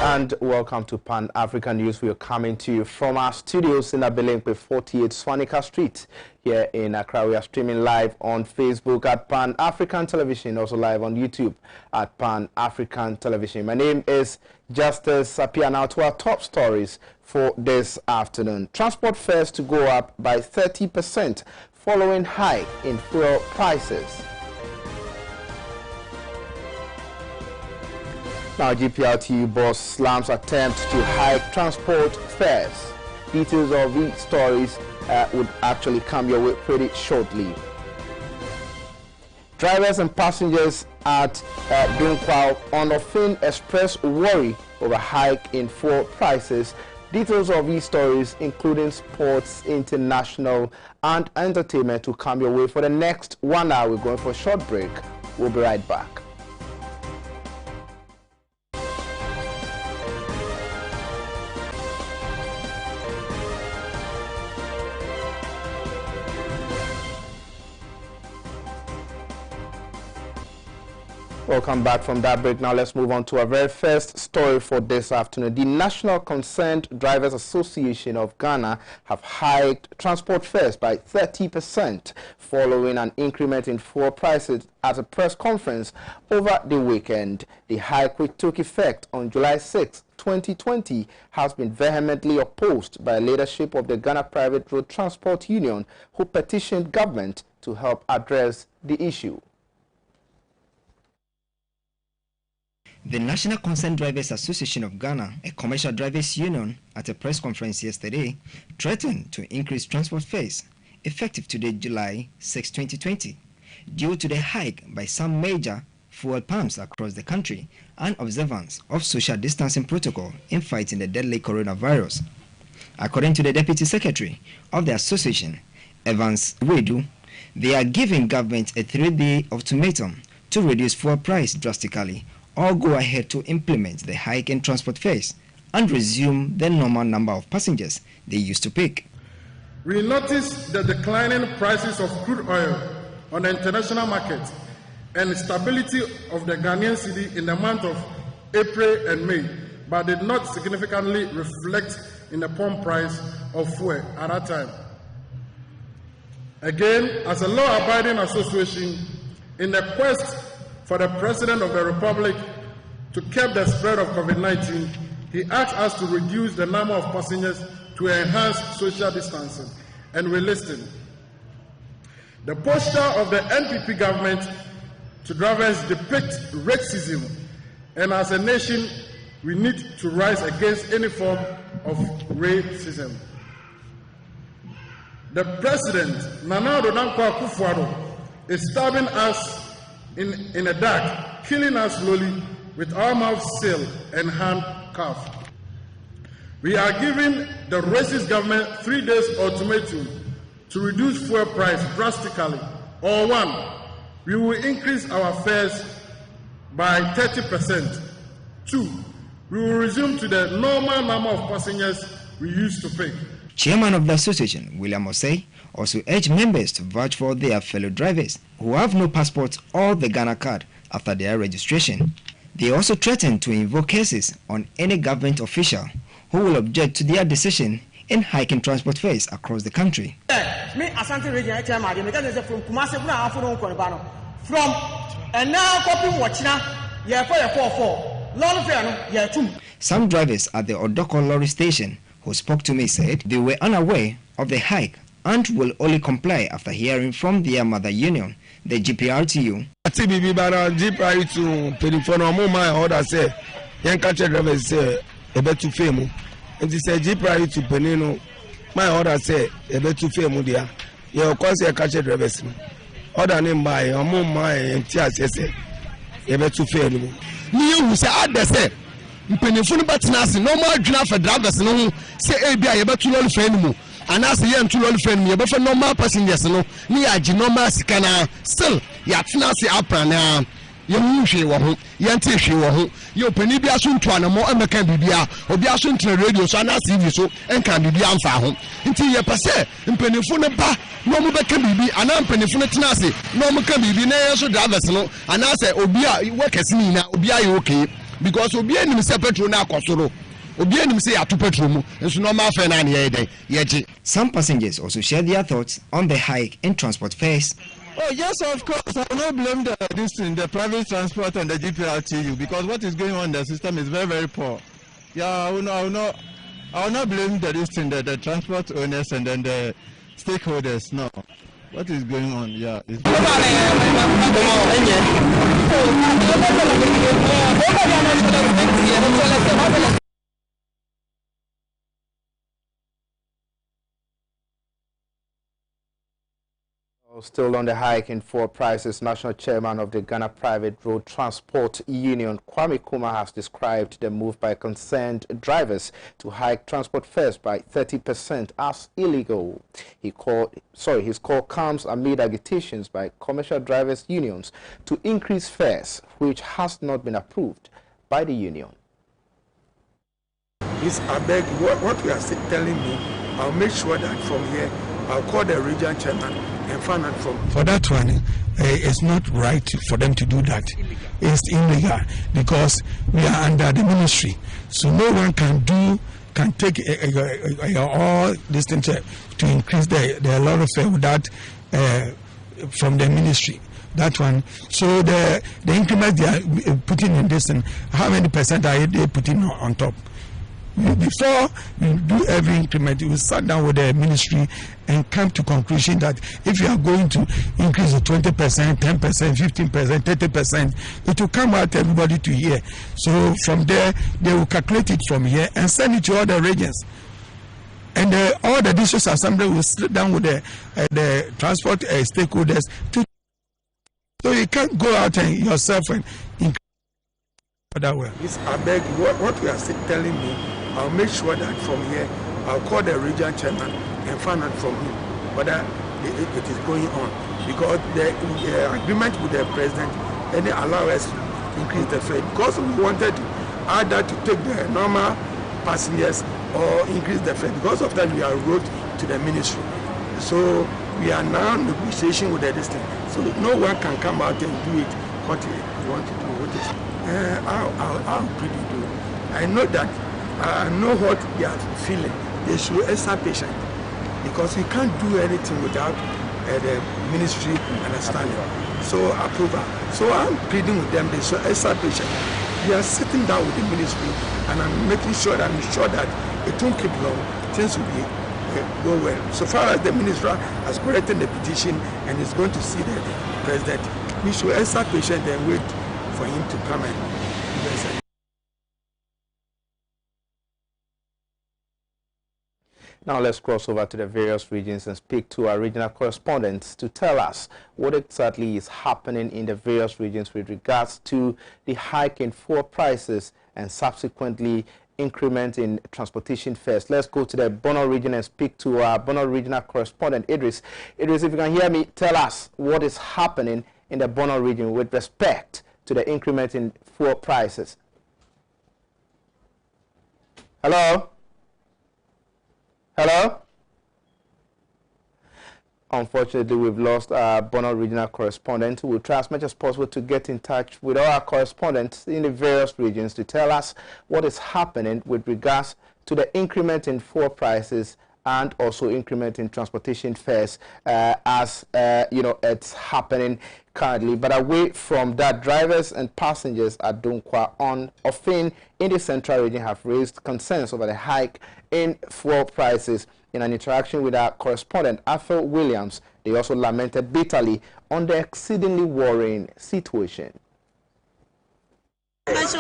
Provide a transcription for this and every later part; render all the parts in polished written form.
and welcome to Pan African News. We are coming to you from our studios in Abelemkpe 48 Swanika Street here in Accra. We are streaming live on Facebook at Pan African Television, also live on YouTube at Pan African Television. My name is Justice Appiah. Now to our top stories for this afternoon. Transport fares to go up by 30% following hike in fuel prices. Now, GPRTU boss slams attempt to hike transport fares. Details of these stories would actually come your way pretty shortly. Drivers and passengers at Dunkwao on Ofin express worry over hike in fuel prices. Details of these stories, including sports, international, and entertainment, will come your way for the next 1 hour. We're going for a short break. We'll be right back. Welcome back from that break. Now let's move on to our very first story for this afternoon. The National Concerned Drivers Association of Ghana have hiked transport fares by 30% following an increment in fuel prices at a press conference over the weekend. The hike, which took effect on July 6, 2020, has been vehemently opposed by leadership of the Ghana Private Road Transport Union, who petitioned government to help address the issue. The National Concerned Drivers Association of Ghana, a commercial drivers union, at a press conference yesterday, threatened to increase transport fares effective today, July 6, 2020, due to the hike by some major fuel pumps across the country and observance of social distancing protocol in fighting the deadly coronavirus. According to the Deputy Secretary of the association, Evans Wedu, they are giving government a 3-day ultimatum to reduce fuel price drastically or go ahead to implement the hike in transport fares and resume the normal number of passengers they used to pick. We noticed the declining prices of crude oil on the international market and stability of the Ghanaian cedi in the month of April and May, but did not significantly reflect in the pump price of fuel at that time. Again, as a law-abiding association, in the quest for the President of the Republic to curb the spread of COVID-19, he asked us to reduce the number of passengers to enhance social distancing, and we listened. The posture of the NPP government to drivers depicts racism, and as a nation, we need to rise against any form of racism. The President, Nana Addo Dankwa Akufo-Addo, is stabbing us in the dark, killing us slowly with our mouths sealed and handcuffed. We are giving the racist government 3 days ultimatum to reduce fuel price drastically, or 1, we will increase our fares by 30%. 2, we will resume to the normal number of passengers we used to pay. Chairman of the association, William Osei, also urged members to vouch for their fellow drivers who have no passport or the Ghana card after their registration. They also threatened to invoke cases on any government official who will object to their decision in hiking transport fares across the country. Me Asante region chairman, from Kumasi from and now copy watching yeah 444 Some drivers at the Odoko lorry station who spoke to me said they were unaware of the hike and will only comply after hearing from their mother union, the GPRTU. GPRTU telephone my order say young catcher drivers say a bet to fame. And they say GPRTU penino my order say a bet to fame dia. You cause a catcher drivers. Order name by a my and tears say a bet to fame. You say I say penifun batnas no more drina for drivers no say a be a bet to all friend. And as the young children friend me, but for normal passengers, no, me a normal scanner. Still, Yatinasi Apprana, Yamushi Wahu, Yantishi Wahu, you penibia soon to an more American Bibia, or Biasun to the radio, so I see you so, and can be beyond Fahum. Until you passe, in Penifuna Ba, no more can be, and I'm Penifuna Tinasi, no more can be, so drivers, no, and I say, Obia, you work as me now, Obia, okay. because obi enim se petrol na akosoro obi enim se yato petrol mu enso no ma fa na ne ye. Some passengers also share their thoughts on the hike in transport fares. Oh yes, of course. I will not blame the private transport and the GPRTU, because what is going on in the system is very, very poor. Yeah, I will not blame the transport owners and then the stakeholders. No, what is going on? Yeah. Still on the hike in fuel prices, National Chairman of the Ghana Private Road Transport Union, Kwame Kuma, has described the move by concerned drivers to hike transport fares by 30% as illegal. His call comes amid agitations by commercial drivers' unions to increase fares, which has not been approved by the union. Please, I beg, what you are telling me, I'll make sure that from here, I'll call the regional chairman and find out for that one. It's not right for them to do that. It's illegal because we are under the ministry, so no one can take all this thing to increase the lot of fare without from the ministry. That one. So the increment they are putting in this, and how many percent are they putting on top? Before you do every increment, you will sit down with the ministry and come to conclusion that if you are going to increase the 20%, 10%, 15%, 30%, it will come out everybody to hear. So from there, they will calculate it from here and send it to all the regions. And all the district assembly will sit down with the transport stakeholders so you can't go out and yourself and increase that way. Please, I beg, what you are telling me, I'll make sure that from here, I'll call the regional chairman and find out from him whether it is going on. Because the agreement with the president, and they allow us to increase the fare. Because we wanted to either to take the normal passengers or increase the fare. Because of that, we are wrote to the ministry. So we are now in negotiation with the district. So no one can come out and do it what you want to do. I'll pretty do. I know that. I know what they are feeling. They should answer patient because we can't do anything without the ministry understanding. So approval. So I'm pleading with them. They should answer patient. We are sitting down with the ministry, and I'm making sure that it won't keep long. Things will go well. So far as the minister has corrected the petition and is going to see the president, we should answer patient and wait for him to come and investigate. Now let's cross over to the various regions and speak to our regional correspondents to tell us what exactly is happening in the various regions with regards to the hike in fuel prices and subsequently increment in transportation fares. Let's go to the Bono region and speak to our Bono regional correspondent, Idris. Idris, if you can hear me, tell us what is happening in the Bono region with respect to the increment in fuel prices. Hello? Hello? Unfortunately, we've lost our Bono regional correspondent. We'll try as much as possible to get in touch with all our correspondents in the various regions to tell us what is happening with regards to the increment in fuel prices and also increment in transportation fares as it's happening currently. But away from that, drivers and passengers at Dunkwa on Ofin in the central region have raised concerns over the hike in fuel prices. In an interaction with our correspondent, Appiah Williams, they also lamented bitterly on the exceedingly worrying situation. Drivers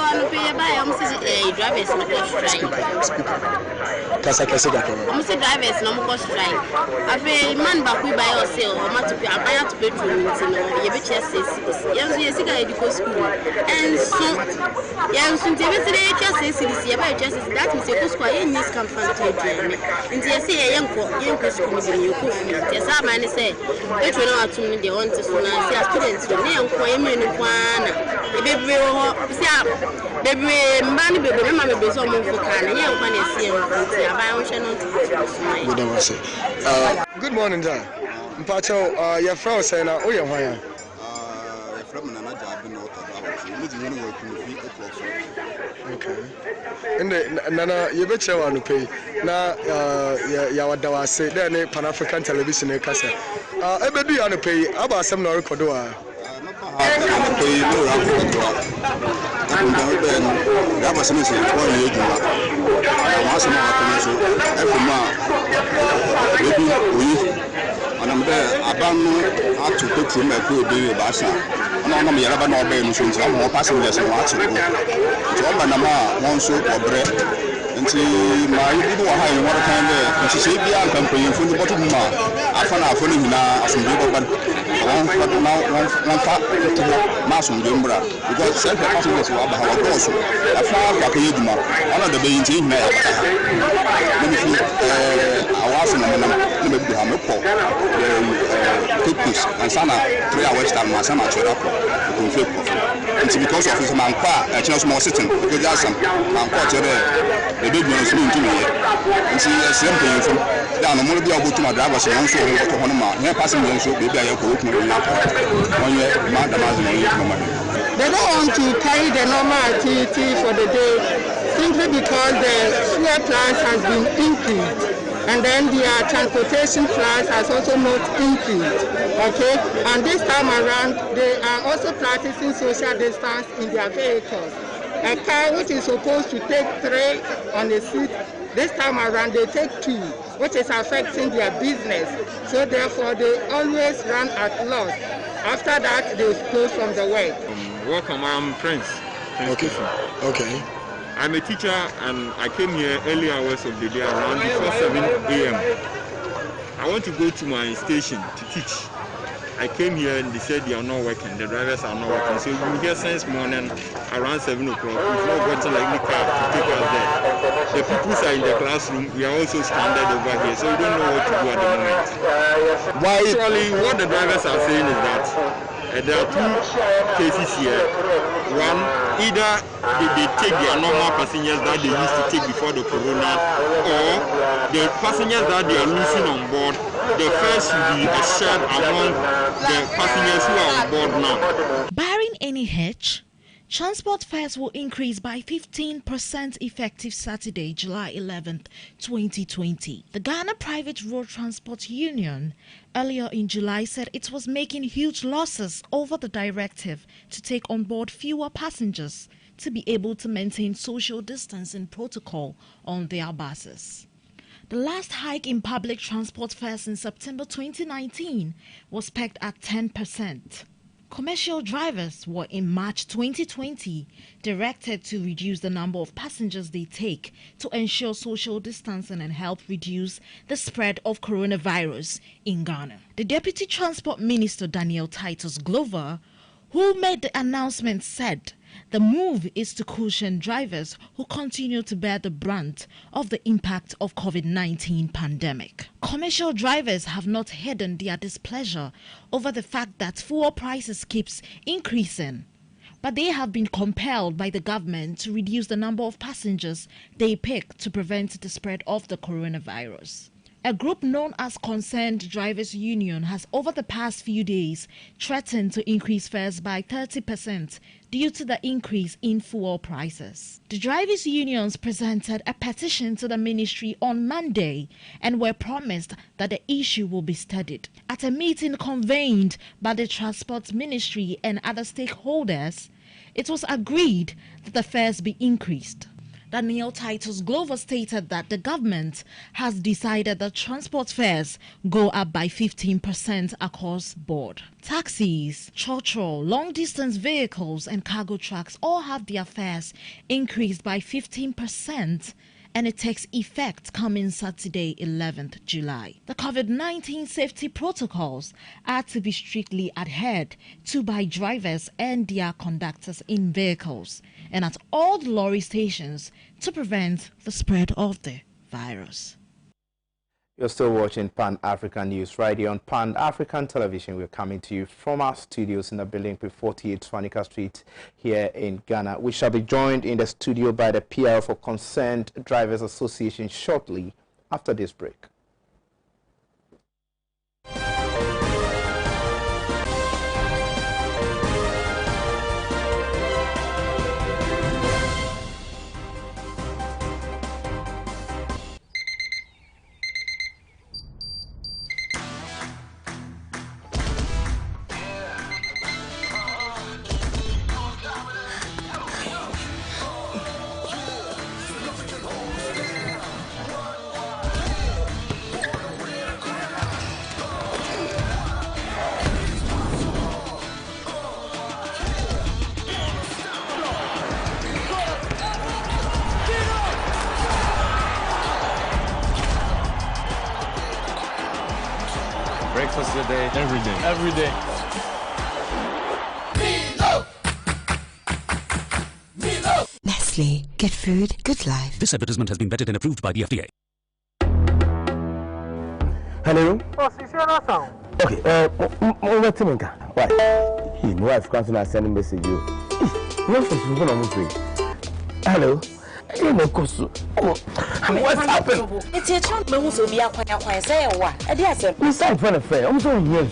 no more strike. Afi man back we buy ourselves or ma to be Appiah to bedroom you be just say yes go school and so yes so today just say buy just that means you go school you need come from to and you say you go school you go yes I man say we try no atum dey want to so na say students you na enko emi ni kwana e bebre ho say bebre man bebre ma bebre so mo foka na ye enko na say enko Appiah on channel. Good morning, John. Mpacho, your friend say na o ye hwan ya? Your friend na na job no to about. You need to know what you feel. Okay. And Nana, you bet you want to pay. Now, Yawadawa say, then Pan African television, Casa. I bet you want to pay about some Norcodoa. That was something 1 year. And I'm there. I don't know how to put through my food. I'm not yellow, but not being so I'm more passengers and watching. So I'm one soup or bread. And see, my little high water can there. And she said, "Yeah, I'm company from the bottom of I found out for him now as some people, but one fat mass on Gimbra because self passengers were about how also. I found like a Yidma, one of the being in there. Let me see, I was in a cookies and Sana 3 hours time, my son, I showed up. It's because of his man, a chance more sitting because there's some man caught the big ones to me. And see, simply from down the Moldy able to my drivers and also to one of my passengers should be there. They don't want to carry the normal activity for the day simply because the fuel price has been increased. And then their transportation price has also not increased, okay? And this time around, they are also practicing social distance in their vehicles. A car which is supposed to take 3 on a seat, this time around they take 2, which is affecting their business. So therefore, they always run at loss. After that, they close from the work. Welcome, I'm Prince. Okay. Okay. I'm a teacher and I came here early hours of the day around before 7 a.m. I want to go to my station to teach. I came here and they said they are not working, the drivers are not working. So we here since morning around 7 o'clock. We've not gotten like the car to take us there. The people are in the classroom, we are also stranded over here, so we don't know what to do at the moment. Why? Actually, what the drivers are saying is that there are 2 cases here. One, either they take their normal passengers that they used to take before the corona, or the passengers that they are losing on board, the first should be shared among the passengers who are on board now. Barring any hitch, transport fares will increase by 15% effective Saturday, July 11th, 2020. The Ghana Private Road Transport Union earlier in July said it was making huge losses over the directive to take on board fewer passengers to be able to maintain social distancing protocol on their buses. The last hike in public transport fares in September 2019 was pegged at 10%. Commercial drivers were in March 2020 directed to reduce the number of passengers they take to ensure social distancing and help reduce the spread of coronavirus in Ghana. The Deputy Transport Minister Daniel Titus Glover, who made the announcement, said the move is to cushion drivers who continue to bear the brunt of the impact of COVID-19 pandemic. Commercial drivers have not hidden their displeasure over the fact that fuel prices keeps increasing, but they have been compelled by the government to reduce the number of passengers they pick to prevent the spread of the coronavirus. A group known as Concerned Drivers Union has over the past few days threatened to increase fares by 30% due to the increase in fuel prices. The drivers' unions presented a petition to the ministry on Monday and were promised that the issue will be studied. At a meeting convened by the Transport Ministry and other stakeholders, it was agreed that the fares be increased. Daniel Titus Glover stated that the government has decided that transport fares go up by 15% across board. Taxis, churchill, long-distance vehicles and cargo trucks all have their fares increased by 15%, and it takes effect coming Saturday, 11th July. The COVID-19 safety protocols are to be strictly adhered to by drivers and their conductors in vehicles and at all the lorry stations to prevent the spread of the virus. You're still watching Pan-African News right here on Pan-African Television. We're coming to you from our studios in the building 48 Swanika Street here in Ghana. We shall be joined in the studio by the PR for Concerned Drivers Association shortly after this break. Breakfast of the day. Every day. Every day. Nestle. Good food, good life. This advertisement has been vetted and approved by the FDA. Hello? Oh, Sister Sound. Okay, why? My wife comes and send a message. Hello? What's happened? It's your child who will be a quiet say what? I dare say, besides, when a fair, I'm so here.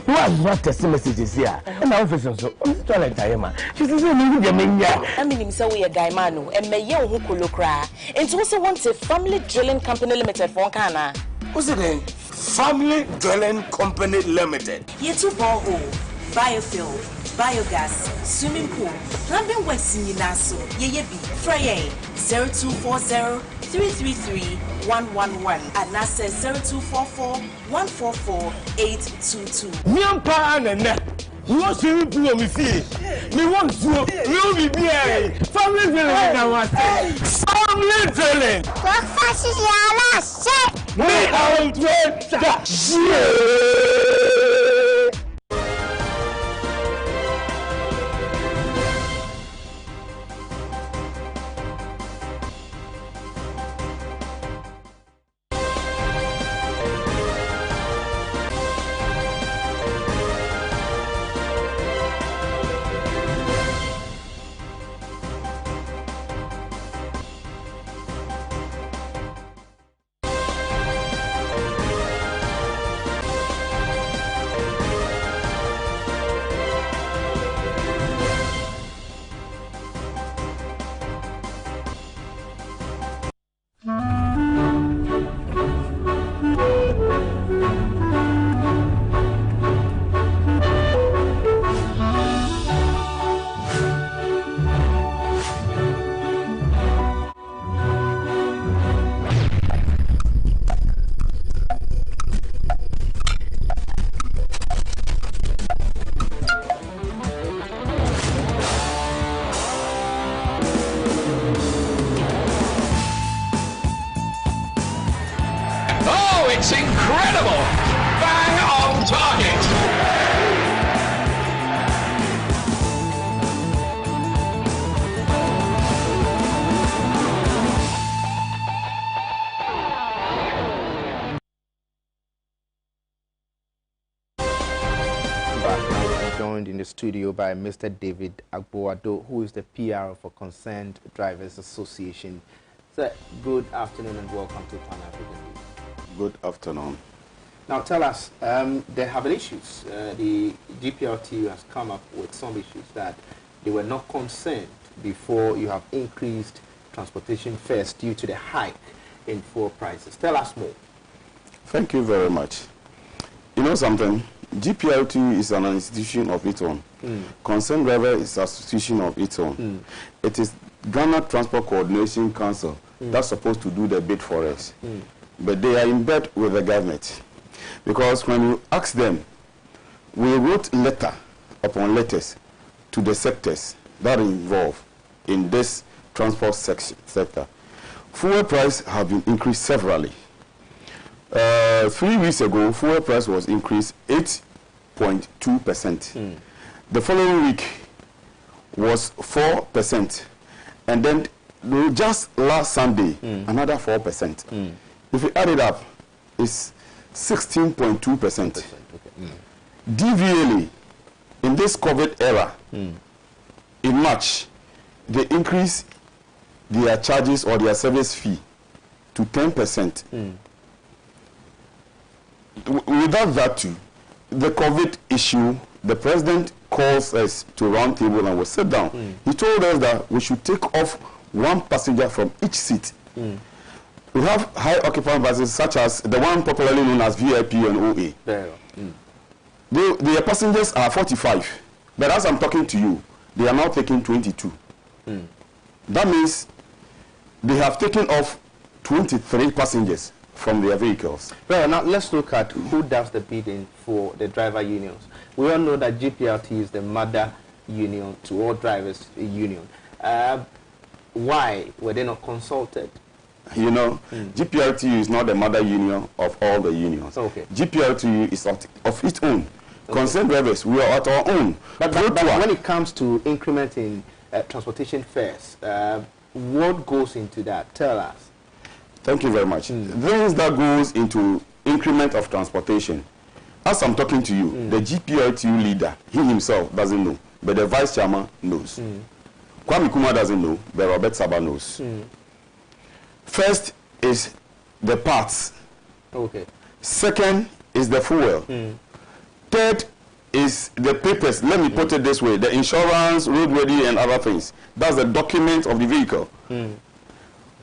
You have not text messages here. And now, so I'm trying to tell you, she says, I mean, so we are Daimano and may you who could look cry. And also wants a family drilling company limited for Kana. What's it then? Family Drilling Company Limited. Ye two borehole, biofuel, biogas, swimming pool, plumbing works in Yinaso, ye be, Fraye, 0240 333 111, and NASA 0244 144 822. Nyampa and no swimming pool me see. Me want to no be there. Family drilling now what? Family drilling. Breakfast is your last shit. Me out with that shit. It's incredible! Bang on target! Joined in the studio by Mr. David Agboado, who is the PR for Concerned Drivers Association. Sir, good afternoon and welcome to Pan African News. Good afternoon. Now tell us, there have been issues. The GPLT has come up with some issues that they were not concerned before you have increased transportation fares due to the hike in fuel prices. Tell us more. Thank you very much. You know something? GPLT is an institution of its own. Concerned Driver is an institution of its own. It is Ghana Transport Coordination Council that's supposed to do the bid for us. But they are in bed with the government. Because when you ask them, we wrote letter upon letters to the sectors that are involved in this transport sector. Fuel price have been increased severally. 3 weeks ago, fuel price was increased 8.2%. The following week was 4%. And then just last Sunday, another 4%. If you add it up, it's 16.2%. DVLA, in this COVID era, in March, they increased their charges or their service fee to 10%. Without that too, the COVID issue, the president calls us to round table and we'll sit down. He told us that we should take off one passenger from each seat. We have high occupant buses such as the one popularly known as VIP and OA. Their passengers are 45, but as I'm talking to you, they are now taking 22. That means they have taken off 23 passengers from their vehicles. Well, now let's look at who does the bidding for the driver unions. We all know that GPLT is the mother union to all drivers union. Why were they not consulted? you know, GPLTU is not the mother union of all the unions. Okay. GPLTU is of its own. Concerned drivers, we are at our own. But when it comes to increment in transportation fares, what goes into that? Tell us. Thank you very much. Things that goes into increment of transportation, as I'm talking to you, the GPLTU leader, he himself doesn't know, but the vice chairman knows. Kwame Kuma doesn't know, but Robert Saba knows. First is the parts. Okay. Second is the fuel. Third is the papers. Let me put it this way: the insurance, roadworthy, and other things. That's the document of the vehicle.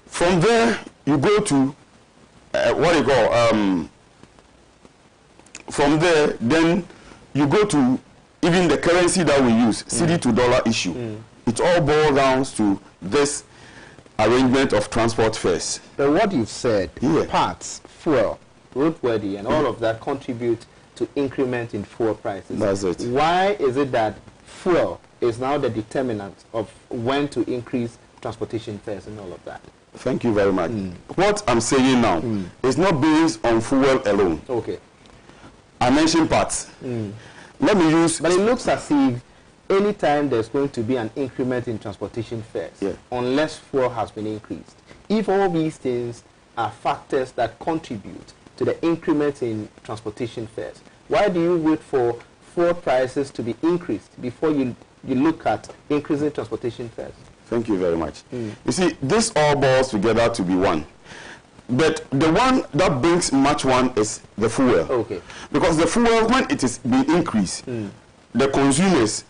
From there, you go to what you call. From there, then you go to even the currency that we use, CD to dollar issue. It all boils down to this arrangement of transport fares. But what you've said, parts, fuel, roadworthy, and all of that contribute to increment in fuel prices. That's it. Why is it that fuel is now the determinant of when to increase transportation fares and all of that? Thank you very much. What I'm saying now is not based on fuel alone. Okay. I mentioned parts. Let me use... But it looks as if anytime there's going to be an increment in transportation fares, unless fuel has been increased, if all these things are factors that contribute to the increment in transportation fares, why do you wait for fuel prices to be increased before you look at increasing transportation fares? Thank you very much. You see, this all boils together to be one. But the one that brings much one is the fuel. Okay. Because the fuel, when it is being increased, the consumers,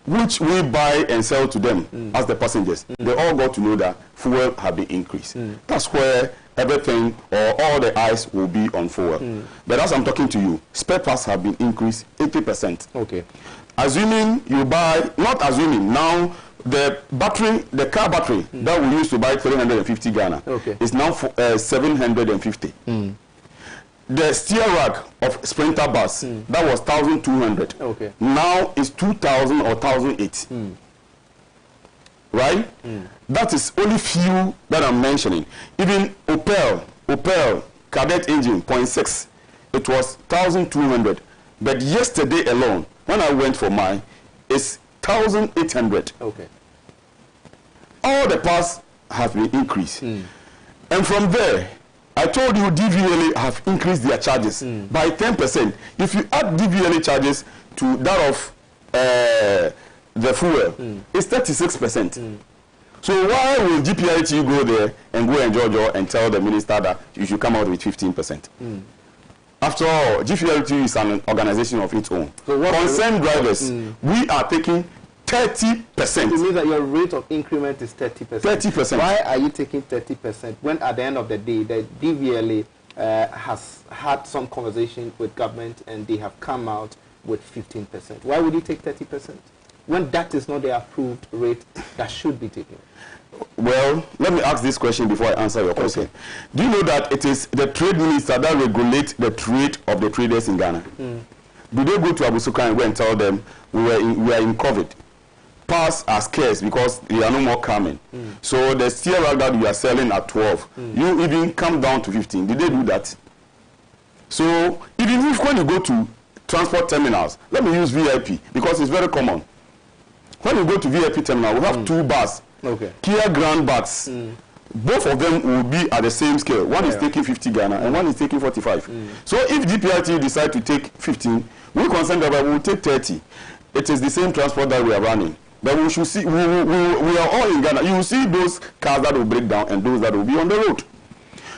which we buy and sell to them as the passengers, they all got to know that fuel have been increased. That's where everything or all the eyes will be on fuel. But as I'm talking to you, spare parts have been increased 80%. Okay. Assuming you buy, not assuming, now the battery, the car battery that we used to buy 350 Ghana is now 750. The steer rack of Sprinter bus that was 1,200. Now is 2,000 or 1,008. Right? That is only few that I'm mentioning. Even Opel Cadet engine 0.6, it was 1,200. But yesterday alone, when I went for mine, it's 1,800. Okay. All the parts have been increased. And from there, I told you DVLA have increased their charges by 10%. If you add DVLA charges to that of the fuel, it's 36%. So why will GPIT go there and go and Georgia and tell the minister that you should come out with 15%? After all, GPIT is an organization of its own. So concerned drivers, we are taking 30%. It means that your rate of increment is 30%. 30%. Why are you taking 30% when at the end of the day, the DVLA has had some conversation with government and they have come out with 15%? Why would you take 30% when that is not the approved rate that should be taken? Well, let me ask this question before I answer your question. Do you know that it is the trade minister that regulates the trade of the traders in Ghana? Do they go to Abusuka and go and tell them we are in COVID? Parts are scarce because they are no more coming. So the steer rack that we are selling at 12, you even come down to 15. Did they do that? So even if when you go to transport terminals, let me use VIP because it's very common. When you go to VIP terminal, we have two bars. Kia Grand Bats. Both of them will be at the same scale. One is taking 50 Ghana and one is taking 45. So if GPIT decide to take 15, we concerned about we will take 30. It is the same transport that we are running. But we should see, we are all in Ghana. You will see those cars that will break down and those that will be on the road.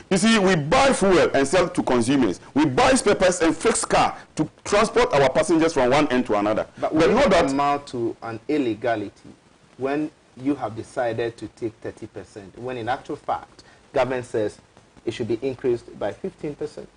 You see, we buy fuel and sell to consumers. We buy spare parts and fix car to transport our passengers from one end to another. But will it amount to an illegality when you have decided to take 30%, when in actual fact, government says it should be increased by 15%?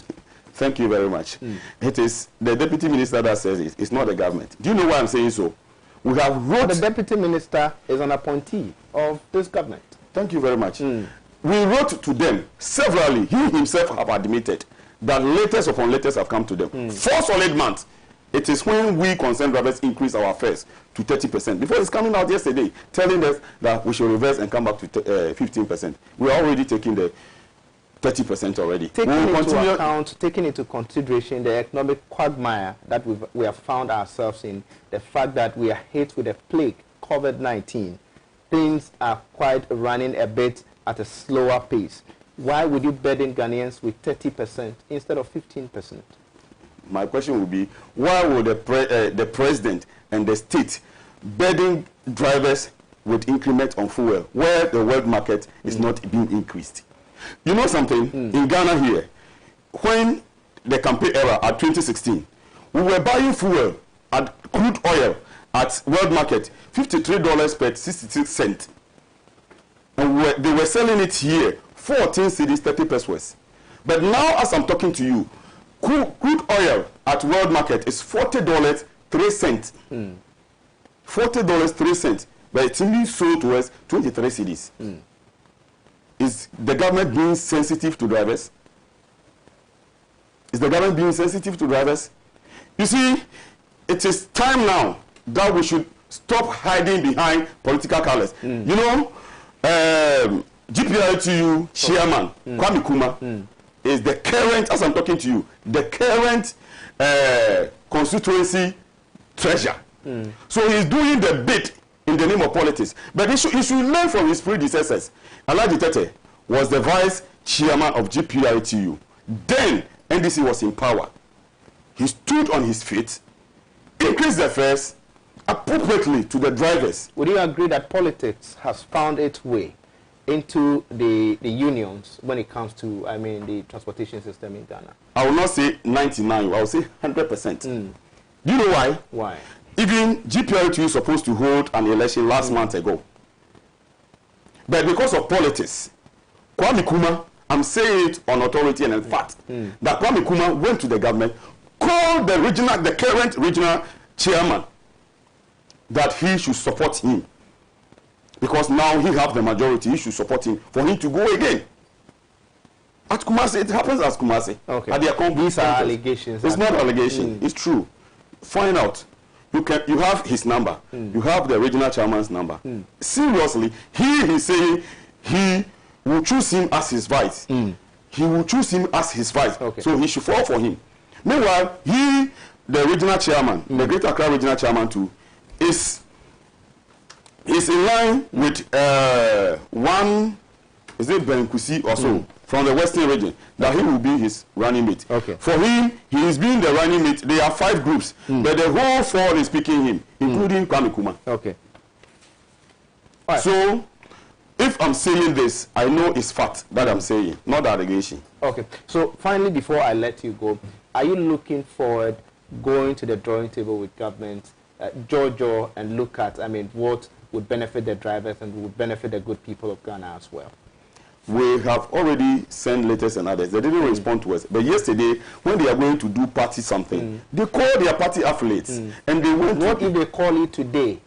Thank you very much. It is the deputy minister that says it. It's not the government. Do you know why I'm saying so? We have wrote... The deputy minister is an appointee of this government. Thank you very much. We wrote to them severally. He himself have admitted that letters upon letters have come to them. 4 solid months. It is when we concerned drivers increase our fares to 30%. Before it's coming out yesterday, telling us that we should reverse and come back to 15%. We are already taking the 30% already. Taking into consideration the economic quagmire that we have found ourselves in, the fact that we are hit with a plague, COVID-19, things are quite running a bit at a slower pace. Why would you burden Ghanaians with 30% instead of 15%? My question would be, why would the president and the state burden drivers with increment on fuel where the world market is not being increased? You know something? In Ghana here, when the campaign era at 2016, we were buying fuel at crude oil at world market $53 per 66 cents. And they were selling it here 14 cedis 30 pesos. But now as I'm talking to you, crude oil at world market is $40 3 cents. $40 3 cents. But it's only sold to us 23 cedis. Is the government being sensitive to drivers? Is the government being sensitive to drivers? You see, it is time now that we should stop hiding behind political colors. You know, GPRTU chairman, Kwame Kuma, is the current, as I'm talking to you, the current constituency treasurer. So he's doing the bit in the name of politics. But he should learn from his predecessors. Alhaji Tete was the vice chairman of GPRTU. Then NDC was in power. He stood on his feet, increased the fares appropriately to the drivers. Would you agree that politics has found its way into the unions when it comes to, the transportation system in Ghana? I will not say 99, I will say 100%. Do you know why? Why? Even GPRTU is supposed to hold an election last month ago. But because of politics, Kwame Kuma, I'm saying it on authority and in fact, that Kwame Kuma went to the government, called the current regional chairman, that he should support him. Because now he has the majority, he should support him for him to go again. At Kumasi, it happens as Kumasi. Okay. At These are allegations. It's not allegation. It's true. Find out. You have his number. You have the regional chairman's number. Seriously, he's saying he will choose him as his vice. He will choose him as his vice. Okay. So he should fall for him. Meanwhile, the regional chairman, the Greater Accra regional chairman too, is in line with Benkusi or so from the Western region, that he will be his running mate. Okay. For him, he is being the running mate. There are 5 groups, but the whole 4 is picking him, including Kwame Kuma. Okay. Right. So, if I'm saying this, I know it's fact that I'm saying, not the allegation. Okay. So, finally, before I let you go, are you looking forward going to the drawing table with government, Jojo, and look at, what would benefit the drivers and would benefit the good people of Ghana as well? We have already sent letters and others. They didn't respond to us. But yesterday, when they are going to do party something, they call their party affiliates. And they went What if they call you today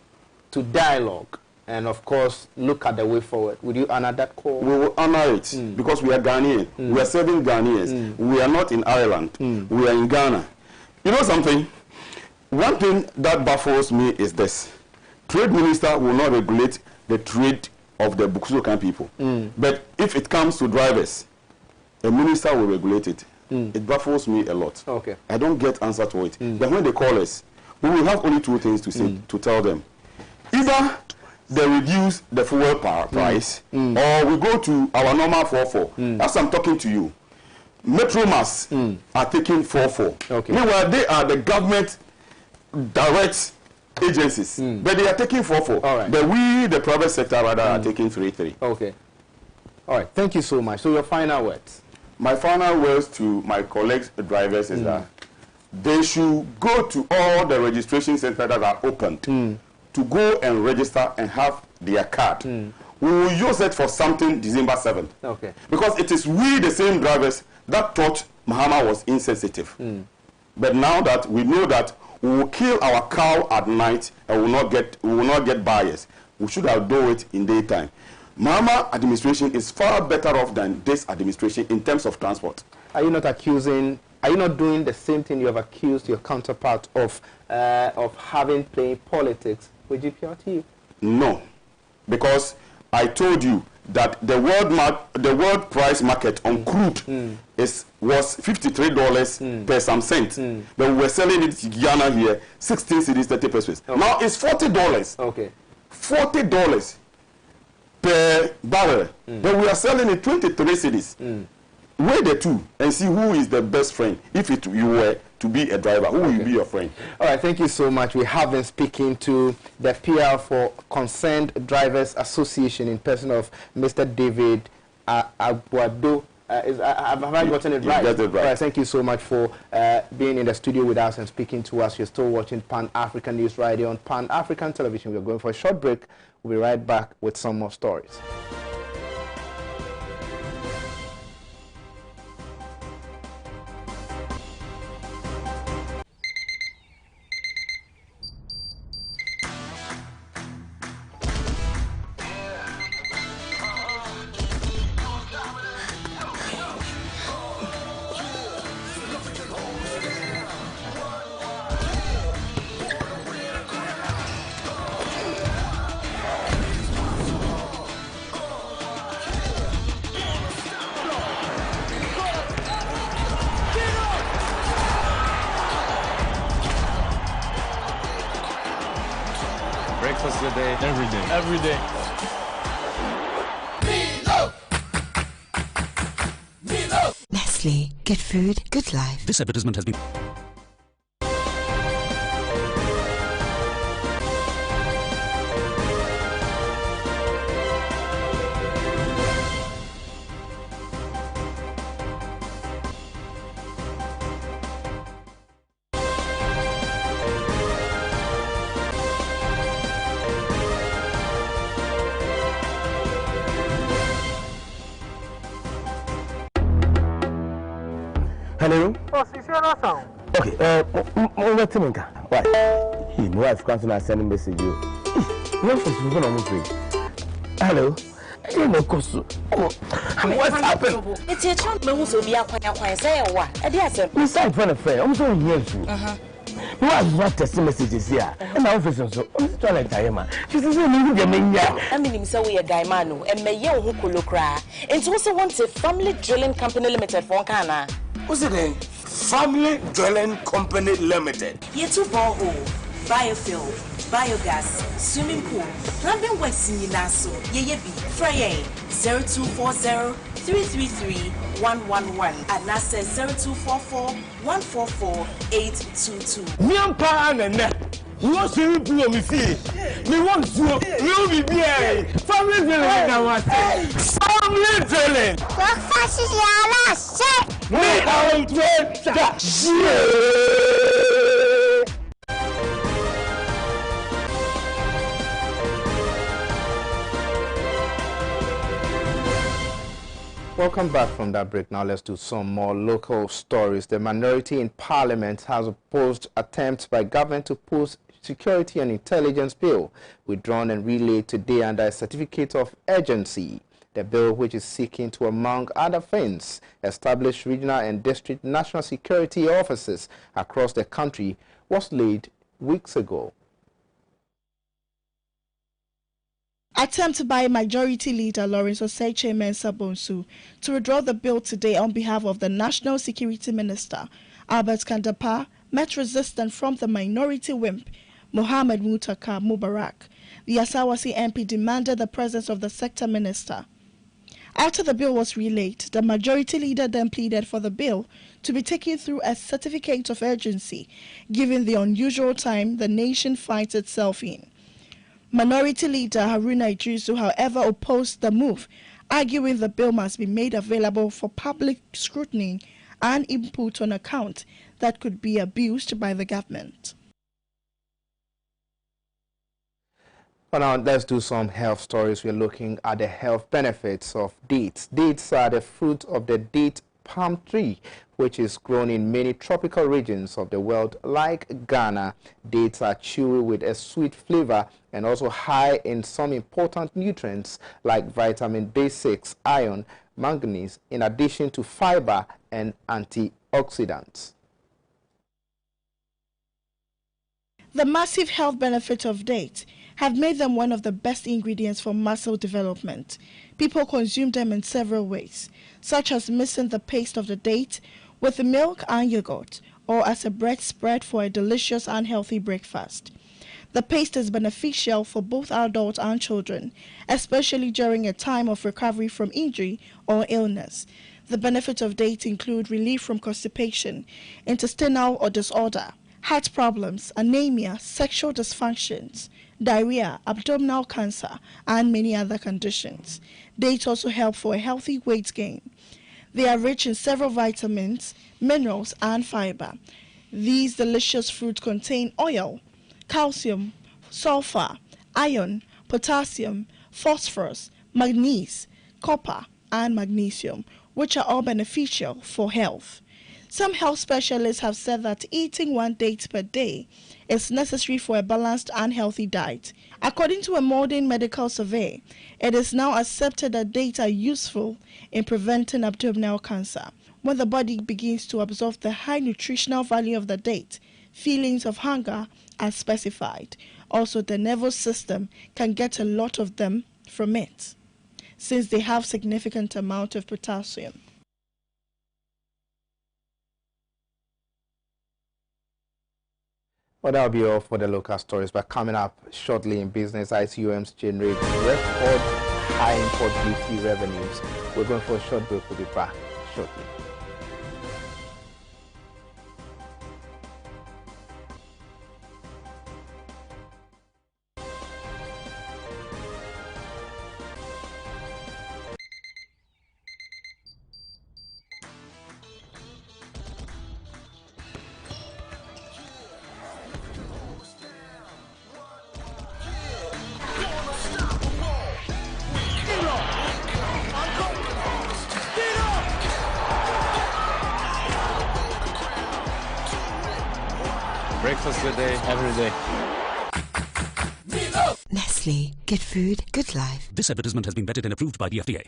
to dialogue and, of course, look at the way forward? Would you honor that call? We will honor it because we are Ghanaian. We are serving Ghanaians. We are not in Ireland. We are in Ghana. You know something? One thing that baffles me is this. Trade minister will not regulate the trade of the Bukusokan people. But if it comes to drivers, a minister will regulate it. It baffles me a lot. Okay. I don't get answer to it. But when they call us, we will have only 2 things to say, to tell them. Either they reduce the fuel price, or we go to our normal 4-4. As I'm talking to you, Metromas are taking 4-4. Okay. Meanwhile, they are the government direct agencies, but they are taking 4-4. All right. But we, the private sector, rather, are taking 3-3. Okay. All right. Thank you so much. So your final words? My final words to my colleagues, the drivers, is that they should go to all the registration centers that are opened to go and register and have their card. We will use it for something December 7th. Okay. Because it is we, the same drivers, that thought Mahama was insensitive. But now that we know that we will kill our cow at night and we will not get buyers, we should have done it in daytime. Mahama administration is far better off than this administration in terms of transport. Are you not doing the same thing you have accused your counterpart of playing politics with GPRTU? No, because I told you that the world price market on crude was $53 per some cent, but we were selling it to Ghana here 16 cedis 30 pesos. Okay. Now it's $40. Okay, $40 per barrel, but we are selling it 23 cedis. Weigh the two and see who is the best friend. If you were to be a driver, who will be your friend? All right, thank you so much. We have been speaking to the PR for Concerned Drivers Association in person of Mr. David Abuado. Have I gotten it right? You got it right. All right, thank you so much for being in the studio with us and speaking to us. You're still watching Pan-African News Radio on Pan-African Television. We're going for a short break. We'll be right back with some more stories. Breakfast of the day, every day. Every day. Nestle, good food, good life. This advertisement has been... Hello? Oh, Sisera. Okay, what's the matter? Why? My wife comes and send a message. What's hello? I don't know, what's happened? It's a child who be a quiet, say what? I dare say, Miss I friend of friend, I'm so here. You have what text messages here, and my office also. I'm trying to tell you, man. She says, I mean, so we a guy, Manu, and may you who could look cry. And also wants a family drilling company limited for Ghana. What's it name? Family Drilling Company Limited. Here to borehole, biofuel, biogas, swimming pool, plumbing works in Yinaso, Yeyebi, Frey 0240 333 111 and that's 0244 144 822. Nyampa and no swimming pool me see. Me want to be here. Family drilling now. Family drilling. Breakfast is your last shit. Me out that Welcome back from that break. Now let's do some more local stories. The minority in Parliament has opposed attempts by government to push Security and Intelligence Bill, withdrawn and relayed today under a certificate of urgency. The bill, which is seeking to, among other things, establish regional and district national security offices across the country, was laid weeks ago. Attempt by Majority Leader Lawrence Osei-Mensah Bonsu to withdraw the bill today on behalf of the National Security Minister, Albert Kandapa, met resistance from the minority whip, Mohammed Mutaka Mubarak. The Asawasi MP demanded the presence of the sector minister. After the bill was relayed, the Majority Leader then pleaded for the bill to be taken through a certificate of urgency, given the unusual time the nation finds itself in. Minority Leader Haruna Idrisu, however, opposed the move, arguing the bill must be made available for public scrutiny and input on account that could be abused by the government. Well, now let's do some health stories. We're looking at the health benefits of dates. Dates are the fruit of the date palm tree, which is grown in many tropical regions of the world like Ghana. Dates are chewy with a sweet flavor and also high in some important nutrients like vitamin B6, iron, manganese, in addition to fiber and antioxidants. The massive health benefit of dates have made them one of the best ingredients for muscle development. People consume them in several ways, such as mixing the paste of the date with the milk and yogurt, or as a bread spread for a delicious and healthy breakfast. The paste is beneficial for both adults and children, especially during a time of recovery from injury or illness. The benefits of dates include relief from constipation, intestinal or disorder, heart problems, anemia, sexual dysfunctions, diarrhea, abdominal cancer, and many other conditions. Dates also help for a healthy weight gain. They are rich in several vitamins, minerals, and fiber. These delicious fruits contain oil, calcium, sulfur, iron, potassium, phosphorus, manganese, copper, and magnesium, which are all beneficial for health. Some health specialists have said that eating 1 date per day is necessary for a balanced and healthy diet. According to a modern medical survey, it is now accepted that dates are useful in preventing abdominal cancer. When the body begins to absorb the high nutritional value of the date, feelings of hunger are specified. Also, the nervous system can get a lot of them from it, since they have significant amount of potassium. Well, that'll be all for the local stories, but coming up shortly in business, ICOMs generate record high import duty revenues. We're going for a short break. We'll be back shortly. Breakfast good day, every day. Nestle, good food, good life. This advertisement has been vetted and approved by the FDA.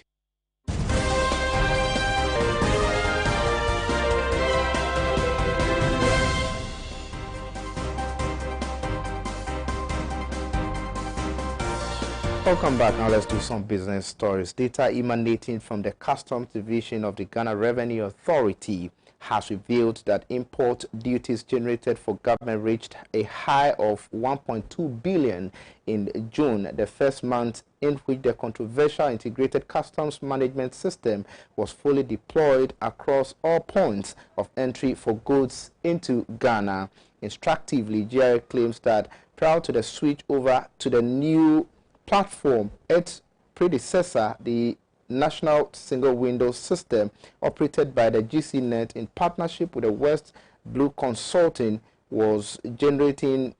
Welcome back. Now let's do some business stories. Data emanating from the Customs Division of the Ghana Revenue Authority has revealed that import duties generated for government reached a high of 1.2 billion in June, the first month in which the controversial integrated customs management system was fully deployed across all points of entry for goods into Ghana. Instructively, GRA claims that prior to the switch over to the new platform, its predecessor, the National Single Window System, operated by the GCNet in partnership with the West Blue Consulting, was generating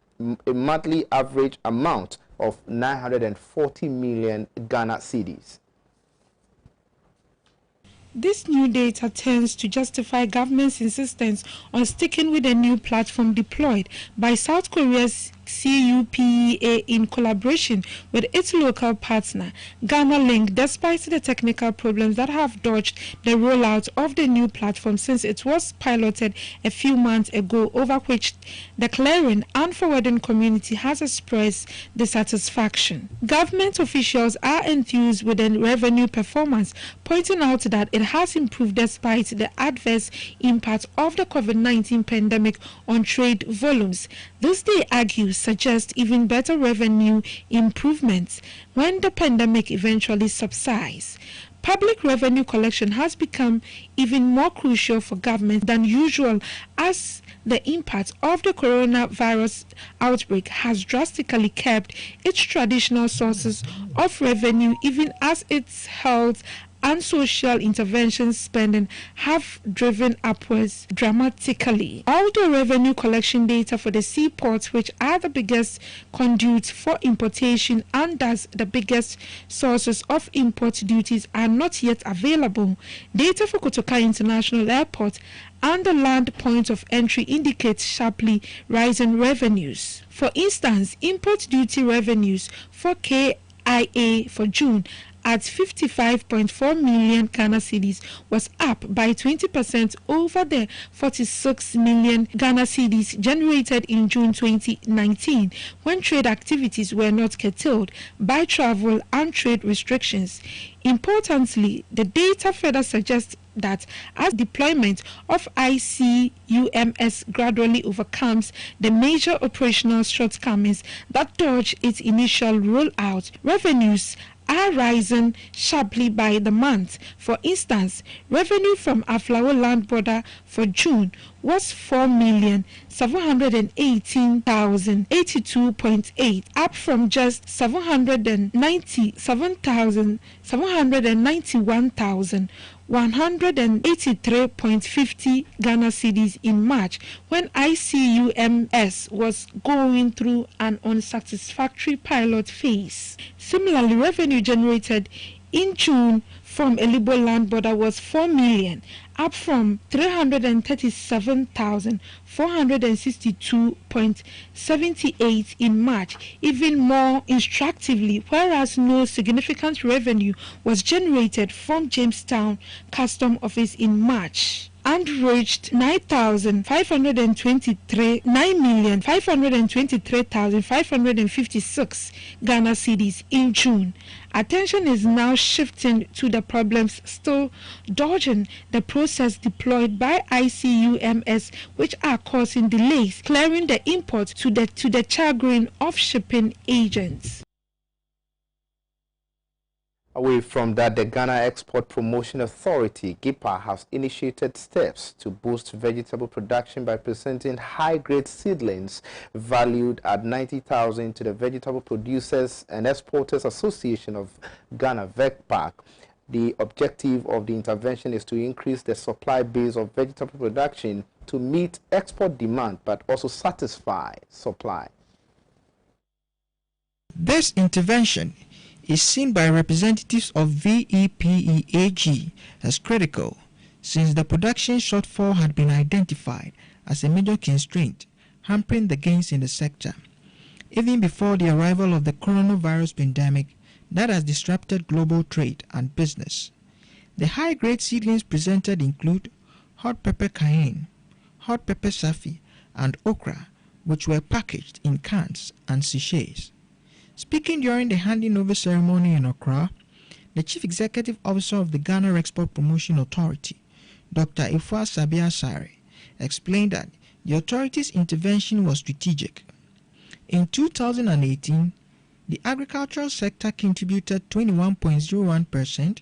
a monthly average amount of 940 million Ghana cedis. This new data tends to justify government's insistence on sticking with the new platform deployed by South Korea's CUPEA in collaboration with its local partner, Ghana Link, despite the technical problems that have dogged the rollout of the new platform since it was piloted a few months ago, over which the clearing and forwarding community has expressed dissatisfaction. Government officials are enthused with the revenue performance, pointing out that it has improved despite the adverse impact of the COVID-19 pandemic on trade volumes. This, they argue, suggests even better revenue improvements when the pandemic eventually subsides. Public revenue collection has become even more crucial for government than usual, as the impact of the coronavirus outbreak has drastically kept its traditional sources of revenue, even as its health and social intervention spending have driven upwards dramatically. All the revenue collection data for the seaports, which are the biggest conduits for importation and thus the biggest sources of import duties, are not yet available. Data for Kotoka International Airport and the land point of entry indicates sharply rising revenues. For instance, import duty revenues for KIA for June at 55.4 million Ghana cedis was up by 20% over the 46 million Ghana cedis generated in June 2019 when trade activities were not curtailed by travel and trade restrictions. Importantly, the data further suggests that as deployment of ICUMS gradually overcomes the major operational shortcomings that dogged its initial rollout, revenues are rising sharply by the month. For instance, revenue from Aflawo land border for June was 4,718,082.8, up from just 797,191,183.50 Ghana cedis in March, when ICUMS was going through an unsatisfactory pilot phase. Similarly, revenue generated in June from Elibo land border was 4 million, up from 337,462.78 in March. Even more instructively, whereas no significant revenue was generated from Jamestown Custom Office in March, and reached 9,523,556 Ghana cedis in June. Attention is now shifting to the problems still dogging the process deployed by ICUMS, which are causing delays clearing the import to the chagrin of shipping agents. Away from that, the Ghana Export Promotion Authority, GIPA, has initiated steps to boost vegetable production by presenting high-grade seedlings valued at 90,000 to the Vegetable Producers and Exporters Association of Ghana, VECPAC. The objective of the intervention is to increase the supply base of vegetable production to meet export demand, but also satisfy supply. This intervention is seen by representatives of VEPEAG as critical, since the production shortfall had been identified as a major constraint hampering the gains in the sector, even before the arrival of the coronavirus pandemic that has disrupted global trade and business. The high-grade seedlings presented include hot pepper cayenne, hot pepper safi, and okra, which were packaged in cans and sachets. Speaking during the handing over ceremony in Accra, the Chief Executive Officer of the Ghana Export Promotion Authority, Dr. Appiah Sare, explained that the authority's intervention was strategic. In 2018, the agricultural sector contributed 21.01%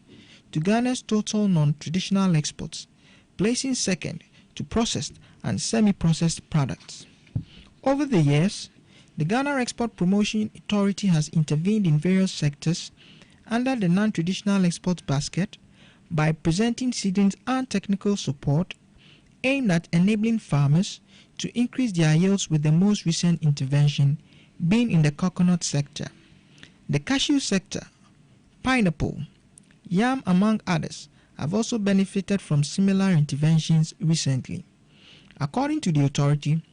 to Ghana's total non-traditional exports, placing second to processed and semi-processed products. Over the years, the Ghana Export Promotion Authority has intervened in various sectors under the non-traditional exports basket by presenting seedlings and technical support aimed at enabling farmers to increase their yields, with the most recent intervention being in the coconut sector. The cashew sector, pineapple, yam, among others, have also benefited from similar interventions recently. According to the authority,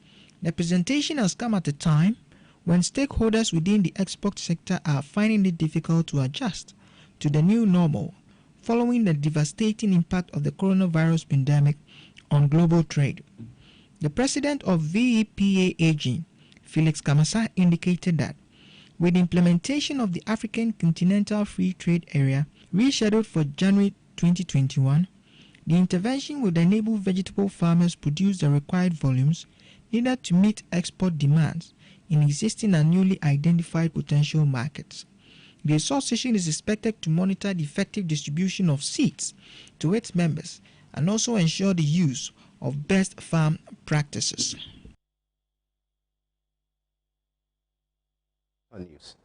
the presentation has come at a time when stakeholders within the export sector are finding it difficult to adjust to the new normal following the devastating impact of the coronavirus pandemic on global trade. The president of VEPAG, Felix Kamasa, indicated that with the implementation of the African Continental Free Trade Area rescheduled for January 2021, the intervention would enable vegetable farmers produce the required volumes needed to meet export demands in existing and newly identified potential markets. The association is expected to monitor the effective distribution of seeds to its members and also ensure the use of best farm practices. News.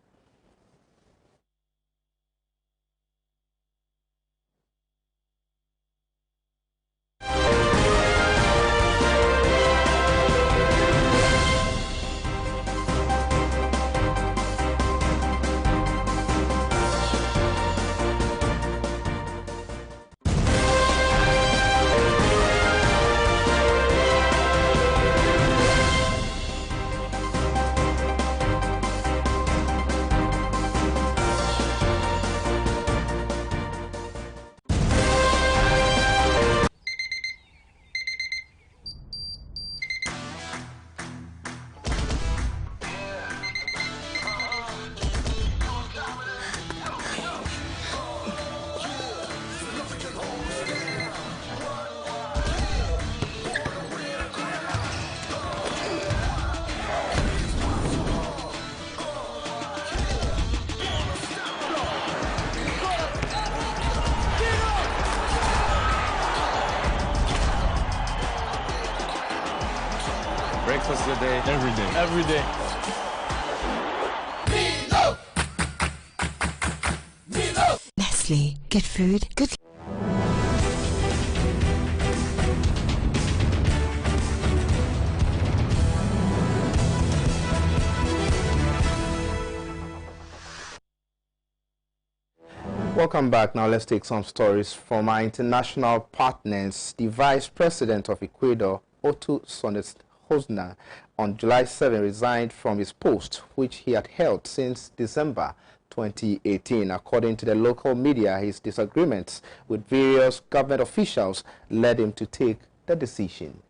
Breakfast of the day. Every day. Every day. Nestle. Good food, good. Welcome back. Now let's take some stories from our international partners. The Vice President of Ecuador, Otto Sones Hosna, on July 7 resigned from his post, which he had held since December 2018. According to the local media, his disagreements with various government officials led him to take the decision.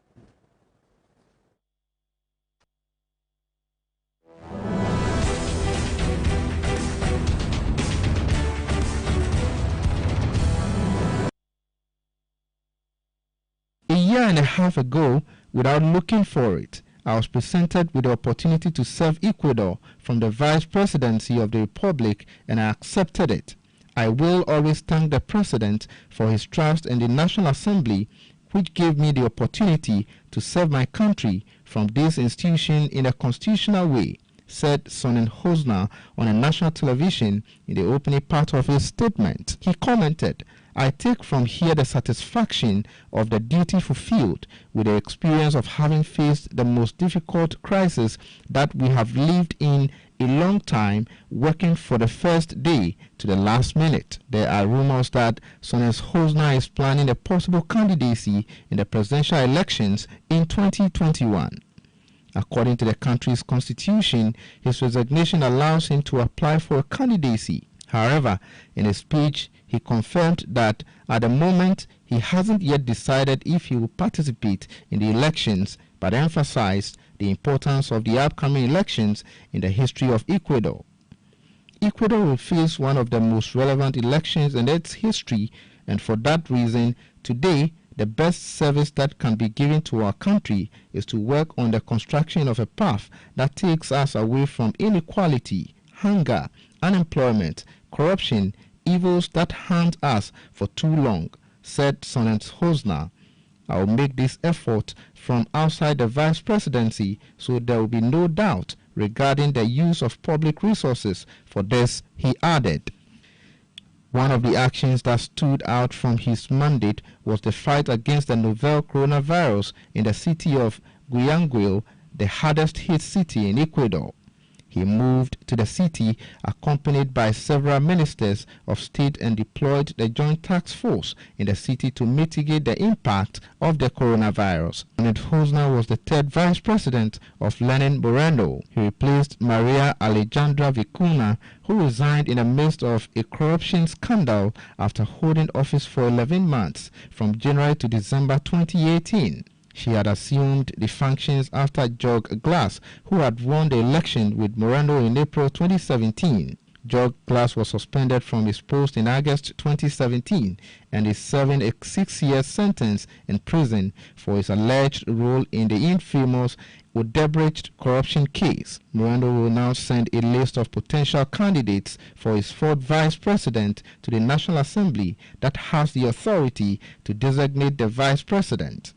A year and a half ago, without looking for it, I was presented with the opportunity to serve Ecuador from the Vice Presidency of the Republic, and I accepted it. I will always thank the President for his trust in the National Assembly, which gave me the opportunity to serve my country from this institution in a constitutional way, said Sonen Hosna on a national television in the opening part of his statement. He commented, "I take from here the satisfaction of the duty fulfilled with the experience of having faced the most difficult crisis that we have lived in a long time, working for the first day to the last minute." There are rumors that Sones Hosna is planning a possible candidacy in the presidential elections in 2021. According to the country's constitution, his resignation allows him to apply for a candidacy. However, in a speech, he confirmed that at the moment he hasn't yet decided if he will participate in the elections, but emphasized the importance of the upcoming elections in the history of Ecuador. Ecuador will face one of the most relevant elections in its history, and for that reason, today, the best service that can be given to our country is to work on the construction of a path that takes us away from inequality, hunger, unemployment, corruption, evils that harmed us for too long, said Sonen Hosna. I will make this effort from outside the Vice Presidency, so there will be no doubt regarding the use of public resources for this, he added. One of the actions that stood out from his mandate was the fight against the novel coronavirus in the city of Guayaquil, the hardest hit city in Ecuador. He moved to the city accompanied by several ministers of state and deployed the joint task force in the city to mitigate the impact of the coronavirus. Sonen Hosna was the third vice president of Lenin Moreno. He replaced Maria Alejandra Vicuna, who resigned in the midst of a corruption scandal after holding office for 11 months from January to December 2018. She had assumed the functions after Jorge Glass, who had won the election with Moreno in April 2017. Jorge Glass was suspended from his post in August 2017 and is serving a 6-year sentence in prison for his alleged role in the infamous Odebrecht corruption case. Moreno will now send a list of potential candidates for his fourth vice president to the National Assembly that has the authority to designate the vice president.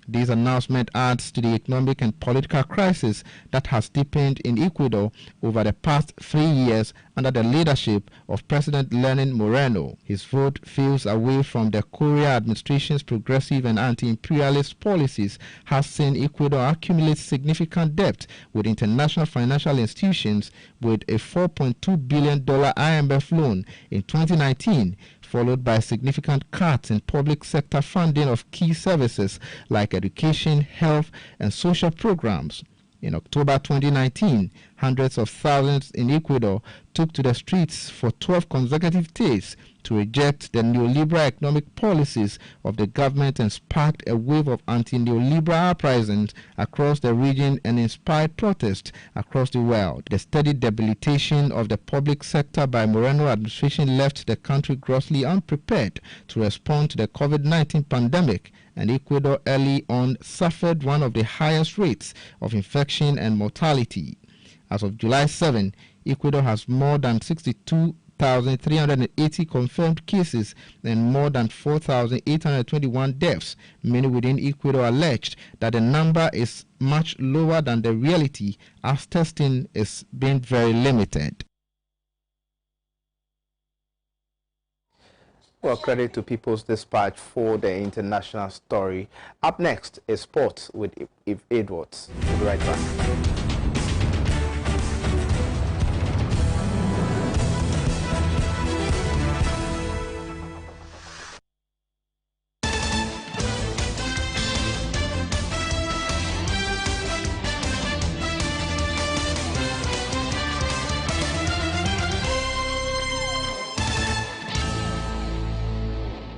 This announcement adds to the economic and political crisis that has deepened in Ecuador over the past 3 years under the leadership of President Lenin Moreno. His vote falls away from the Correa administration's progressive and anti-imperialist policies has seen Ecuador accumulate significant debt with international financial institutions, with a $4.2 billion IMF loan in 2019, followed by significant cuts in public sector funding of key services like education, health, and social programs. In October 2019, hundreds of thousands in Ecuador took to the streets for 12 consecutive days to reject the neoliberal economic policies of the government and sparked a wave of anti-neoliberal uprisings across the region and inspired protests across the world. The steady debilitation of the public sector by Moreno administration left the country grossly unprepared to respond to the COVID-19 pandemic, and Ecuador early on suffered one of the highest rates of infection and mortality. As of July 7, Ecuador has more than 62 1,380 confirmed cases and more than 4,821 deaths. Many within Ecuador alleged that the number is much lower than the reality, as testing is being very limited. Well, credit to People's Dispatch for the international story. Up next is sports with Eve Edwards. We'll be right back.